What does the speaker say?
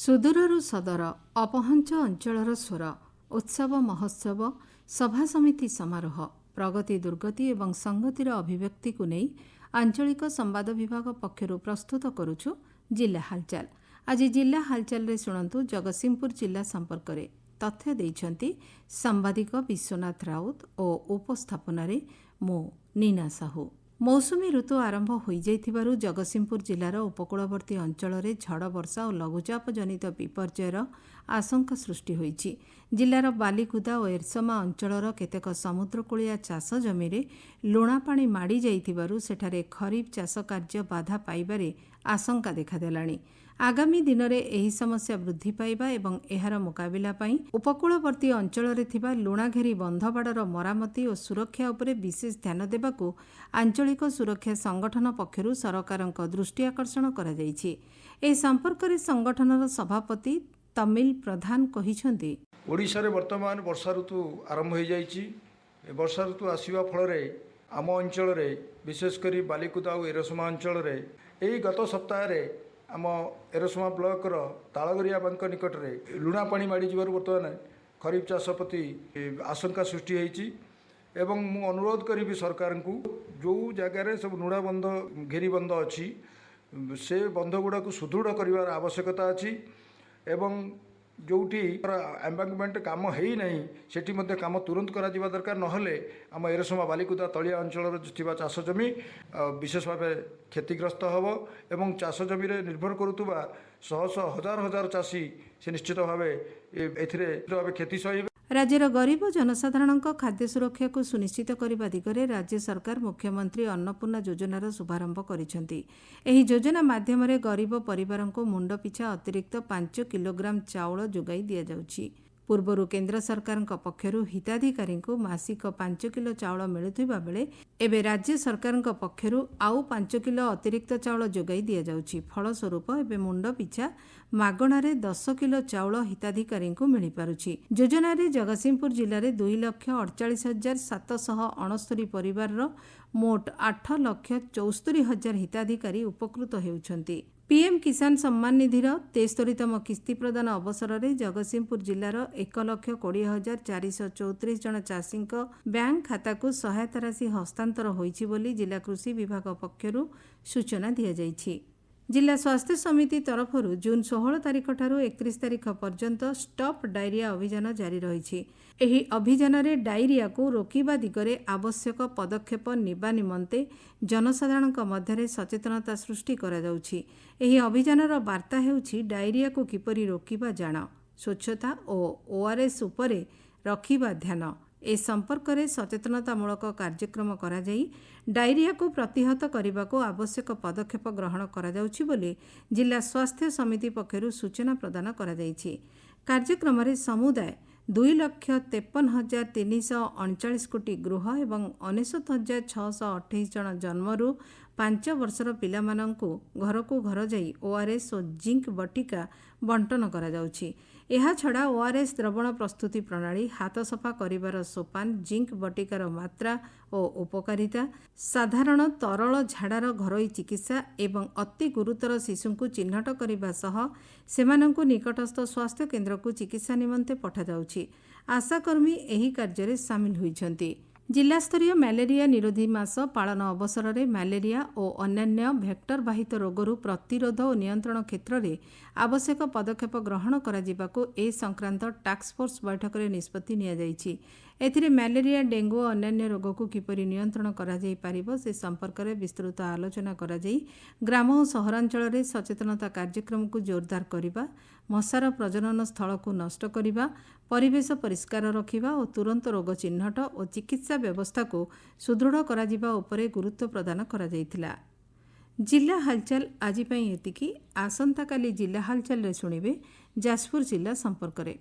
सुदूरରୁ ସଦର ଅପହଞ୍ଚ ଅଞ୍ଚଳର ସ୍ୱର ଉତ୍ସବ ମହୋତ୍ସବ ସଭା ସମିତି ସମାରୋହ ପ୍ରଗତି ଦୁର୍ଗତି ଏବଂ ସଂଗତିର ଅଭିବ୍ୟକ୍ତିକୁ ନେଇ ଆଞ୍ଚଳିକ ସମ୍ବାଦ ବିଭାଗ ପକ୍ଷରୁ ପ୍ରସ୍ତୁତ କରୁଛୁ ଜିଲ୍ଲା ହାଲଚାଲ। ଆଜି ଜିଲ୍ଲା ହାଲଚାଲରେ ଶୁଣନ୍ତୁ ଜଗତସିଂହପୁର ଜିଲ୍ଲା ସମ୍ପର୍କରେ ତଥ୍ୟ ଦେଇଛନ୍ତି ସାମ୍ବାଦିକ ବିଶ୍ୱନାଥ ରାଉତ ଓ ଉପସ୍ଥାପନାରେ ମୁଁ ନୀନା ସାହୁ। ମୌସୁମୀ ଋତୁ ଆରମ୍ଭ ହୋଇଯାଇଥିବାରୁ ଜଗତସିଂହପୁର ଜିଲ୍ଲାର ଉପକୂଳବର୍ତ୍ତୀ ଅଞ୍ଚଳରେ ଝଡ଼ ବର୍ଷା ଓ ଲଘୁଚାପ ଜନିତ ବିପର୍ଯ୍ୟୟର ଆଶଙ୍କା ସୃଷ୍ଟି ହୋଇଛି। ଜିଲ୍ଲାର ବାଲିକୁଦା ଓ ଏରସମା ଅଞ୍ଚଳର କେତେକ ସମୁଦ୍ରକୂଳିଆ ଚାଷ ଜମିରେ ଲୁଣା ପାଣି ମାଡ଼ି ଯାଇଥିବାରୁ ସେଠାରେ ଖରିଫ ଚାଷ କାର୍ଯ୍ୟ ବାଧା ପାଇବାରେ ଆଶଙ୍କା ଦେଖାଦେଲାଣି। ଆଗାମୀ ଦିନରେ ଏହି ସମସ୍ୟା ବୃଦ୍ଧି ପାଇବା ଏବଂ ଏହାର ମୁକାବିଲା ପାଇଁ ଉପକୂଳବର୍ତ୍ତୀ ଅଞ୍ଚଳରେ ଥିବା ଲୁଣାଘେରି ବନ୍ଧବାଡ଼ର ମରାମତି ଓ ସୁରକ୍ଷା ଉପରେ ବିଶେଷ ଧ୍ୟାନ ଦେବାକୁ ଆଞ୍ଚଳିକ ସୁରକ୍ଷା ସଂଗଠନ ପକ୍ଷରୁ ସରକାରଙ୍କ ଦୃଷ୍ଟି ଆକର୍ଷଣ କରାଯାଇଛି। ଏହି ସମ୍ପର୍କରେ ସଂଗଠନର ସଭାପତି ତମିଲ ପ୍ରଧାନ କହିଛନ୍ତି, ଓଡ଼ିଶାରେ ବର୍ତ୍ତମାନ ବର୍ଷା ଋତୁ ଆରମ୍ଭ ହୋଇଯାଇଛି। ବର୍ଷା ଋତୁ ଆସିବା ଫଳରେ ଆମ ଅଞ୍ଚଳରେ ବିଶେଷ କରି ବାଲିକୁଦା ଓ ଏରସମା ଅଞ୍ଚଳରେ ଏହି ଗତ ସପ୍ତାହରେ ଆମ ଏରସମା ବ୍ଲକର ତାଳଗରିଆ ବାଙ୍କ ନିକଟରେ ଲୁଣା ପାଣି ମାଡ଼ିଯିବାରୁ ବର୍ତ୍ତମାନ ଖରିଫ ଚାଷ ପ୍ରତି ଆଶଙ୍କା ସୃଷ୍ଟି ହୋଇଛି ଏବଂ ମୁଁ ଅନୁରୋଧ କରିବି ସରକାରଙ୍କୁ ଯେଉଁ ଜାଗାରେ ସବୁ ଲୁଣା ବନ୍ଧ ଘେରିବନ୍ଧ ଅଛି ସେ ବନ୍ଧଗୁଡ଼ାକୁ ସୁଦୃଢ଼ କରିବାର ଆବଶ୍ୟକତା ଅଛି ଏବଂ ଯେଉଁଠି ଏମ୍ବାଙ୍କମେଣ୍ଟ କାମ ହେଇନାହିଁ ସେଠି ମଧ୍ୟ କାମ ତୁରନ୍ତ କରାଯିବା ଦରକାର। ନହେଲେ ଆମ ଏରସମା ବାଲିକୁଦା ତଳିଆ ଅଞ୍ଚଳରେ ଥିବା ଚାଷ ଜମି ବିଶେଷ ଭାବେ କ୍ଷତିଗ୍ରସ୍ତ ହେବ ଏବଂ ଚାଷ ଜମିରେ ନିର୍ଭର କରୁଥିବା ଶହ ଶହ ହଜାର ହଜାର ଚାଷୀ ସେ ନିଶ୍ଚିତ ଭାବେ ଏଥିରେ କ୍ଷତି ସହିବେ। ରାଜ୍ୟର ଗରିବ ଜନସାଧାରଣଙ୍କ ଖାଦ୍ୟ ସୁରକ୍ଷାକୁ ସୁନିଶ୍ଚିତ କରିବା ଦିଗରେ ରାଜ୍ୟ ସରକାର ମୁଖ୍ୟମନ୍ତ୍ରୀ ଅନ୍ନପୂର୍ଣ୍ଣା ଯୋଜନାର ଶୁଭାରମ୍ଭ କରିଛନ୍ତି। ଏହି ଯୋଜନା ମାଧ୍ୟମରେ ଗରିବ ପରିବାରଙ୍କୁ ମୁଣ୍ଡ ପିଛା ଅତିରିକ୍ତ 5 କିଲୋଗ୍ରାମ ଚାଉଳ ଯୋଗାଇ ଦିଆଯାଉଛି। ପୂର୍ବରୁ କେନ୍ଦ୍ର ସରକାରଙ୍କ ପକ୍ଷରୁ ହିତାଧିକାରୀଙ୍କୁ ମାସିକ 5 କିଲୋ ଚାଉଳ ମିଳୁଥିବା ବେଳେ ଏବେ ରାଜ୍ୟ ସରକାରଙ୍କ ପକ୍ଷରୁ ଆଉ 5 କିଲୋ ଅତିରିକ୍ତ ଚାଉଳ ଯୋଗାଇ ଦିଆଯାଉଛି। ଫଳସ୍ୱରୂପ ଏବେ ମୁଣ୍ଡ ପିଛା ମାଗଣାରେ 10 କିଲୋ ଚାଉଳ ହିତାଧିକାରୀଙ୍କୁ ମିଳିପାରୁଛି। ଯୋଜନାରେ ଜଗତସିଂହପୁର ଜିଲ୍ଲାରେ 2,48,769 ପରିବାରର ମୋଟ 8,74,000 ହିତାଧିକାରୀ ଉପକୃତ ହେଉଛନ୍ତି। ପିଏମ୍ କିଷାନ ସମ୍ମାନ ନିଧିର 73ତମ କିସ୍ତି ପ୍ରଦାନ ଅବସରରେ ଜଗତସିଂହପୁର ଜିଲ୍ଲାର 1,20,434 ଜଣ ଚାଷୀଙ୍କ ବ୍ୟାଙ୍କ ଖାତାକୁ ସହାୟତା ରାଶି ହସ୍ତାନ୍ତର ହୋଇଛି ବୋଲି ଜିଲ୍ଲା କୃଷି ବିଭାଗ ପକ୍ଷରୁ ସୂଚନା ଦିଆଯାଇଛି। ଜିଲ୍ଲା ସ୍ୱାସ୍ଥ୍ୟ ସମିତି ତରଫରୁ ଜୁନ୍ 16 ତାରିଖଠାରୁ 31 ତାରିଖ ପର୍ଯ୍ୟନ୍ତ ଷ୍ଟପ୍ ଡାଇରିଆ ଅଭିଯାନ ଜାରି ରହିଛି। ଏହି ଅଭିଯାନରେ ଡାଇରିଆକୁ ରୋକିବା ଦିଗରେ ଆବଶ୍ୟକ ପଦକ୍ଷେପ ନେବା ନିମନ୍ତେ ଜନସାଧାରଣଙ୍କ ମଧ୍ୟରେ ସଚେତନତା ସୃଷ୍ଟି କରାଯାଉଛି। ଏହି ଅଭିଯାନର ବାର୍ତ୍ତା ହେଉଛି ଡାଇରିଆକୁ କିପରି ରୋକିବା ଜାଣ, ସ୍ୱଚ୍ଛତା ଓ ଓଆର୍ଏସ୍ ଉପରେ ରଖିବା ଧ୍ୟାନ। ଏ ସମ୍ପର୍କରେ ସଚେତନତାମୂଳକ କାର୍ଯ୍ୟକ୍ରମ କରାଯାଇ ଡାଇରିଆକୁ ପ୍ରତିହତ କରିବାକୁ ଆବଶ୍ୟକ ପଦକ୍ଷେପ ଗ୍ରହଣ କରାଯାଉଛି ବୋଲି ଜିଲ୍ଲା ସ୍ୱାସ୍ଥ୍ୟ ସମିତି ପକ୍ଷରୁ ସୂଚନା ପ୍ରଦାନ କରାଯାଇଛି। କାର୍ଯ୍ୟକ୍ରମରେ ସମୁଦାୟ 2,53,339 କୋଟି ଗୃହ ଏବଂ 99,628 ଜଣ ଜନ୍ମରୁ 5 ବର୍ଷର ପିଲାମାନଙ୍କୁ ଘରକୁ ଘର ଯାଇ ଓଆର୍ଏସ୍ ଓ ଜିଙ୍କ ବଟିକା ବଣ୍ଟନ କରାଯାଉଛି। ଏହାଛଡ଼ା ଓଆର୍ଏସ୍ ଦ୍ରବଣ ପ୍ରସ୍ତୁତି ପ୍ରଣାଳୀ, ହାତ ସଫା କରିବାର ସୋପାନ, ଜିଙ୍କ ବଟିକାର ମାତ୍ରା ଓ ଉପକାରିତା, ସାଧାରଣ ତରଳ ଝାଡ଼ାର ଘରୋଇ ଚିକିତ୍ସା ଏବଂ ଅତି ଗୁରୁତର ଶିଶୁଙ୍କୁ ଚିହ୍ନଟ କରିବା ସହ ସେମାନଙ୍କୁ ନିକଟସ୍ଥ ସ୍ୱାସ୍ଥ୍ୟ କେନ୍ଦ୍ରକୁ ଚିକିତ୍ସା ନିମନ୍ତେ ପଠାଯାଉଛି। ଆଶାକର୍ମୀ ଏହି କାର୍ଯ୍ୟରେ ସାମିଲ ହୋଇଛନ୍ତି। ଜିଲ୍ଲାସ୍ତରୀୟ ମ୍ୟାଲେରିଆ ନିରୋଧୀ ମାସ ପାଳନ ଅବସରରେ ମ୍ୟାଲେରିଆ ଓ ଅନ୍ୟାନ୍ୟ ଭେକ୍ଟର ବାହିତ ରୋଗରୁ ପ୍ରତିରୋଧ ଓ ନିୟନ୍ତ୍ରଣ କ୍ଷେତ୍ରରେ ଆବଶ୍ୟକ ପଦକ୍ଷେପ ଗ୍ରହଣ କରାଯିବାକୁ ଏ ସଂକ୍ରାନ୍ତ ଟାସ୍କଫୋର୍ସ ବୈଠକରେ ନିଷ୍ପତ୍ତି ନିଆଯାଇଛି। ଏଥିରେ ମ୍ୟାଲେରିଆ, ଡେଙ୍ଗୁ ଓ ଅନ୍ୟାନ୍ୟ ରୋଗକୁ କିପରି ନିୟନ୍ତ୍ରଣ କରାଯାଇପାରିବ ସେ ସମ୍ପର୍କରେ ବିସ୍ତୃତ ଆଲୋଚନା କରାଯାଇ ଗ୍ରାମ ଓ ସହରାଞ୍ଚଳରେ ସଚେତନତା କାର୍ଯ୍ୟକ୍ରମକୁ ଜୋରଦାର କରିବା, ମଶାର ପ୍ରଜନନ ସ୍ଥଳକୁ ନଷ୍ଟ କରିବା, ପରିବେଶ ପରିଷ୍କାର ରଖିବା ଓ ତୁରନ୍ତ ରୋଗ ଚିହ୍ନଟ ଓ ଚିକିତ୍ସା ବ୍ୟବସ୍ଥାକୁ ସୁଦୃଢ଼ କରାଯିବା ଉପରେ ଗୁରୁତ୍ୱ ପ୍ରଦାନ କରାଯାଇଥିଲା। ଜିଲ୍ଲା ହାଲଚାଲ ଆଜି ପାଇଁ ଏତିକି। ଆସନ୍ତାକାଲି ଜିଲ୍ଲା ହାଲଚାଲରେ ଶୁଣିବେ ଯାଜପୁର ଜିଲ୍ଲା ସମ୍ପର୍କରେ।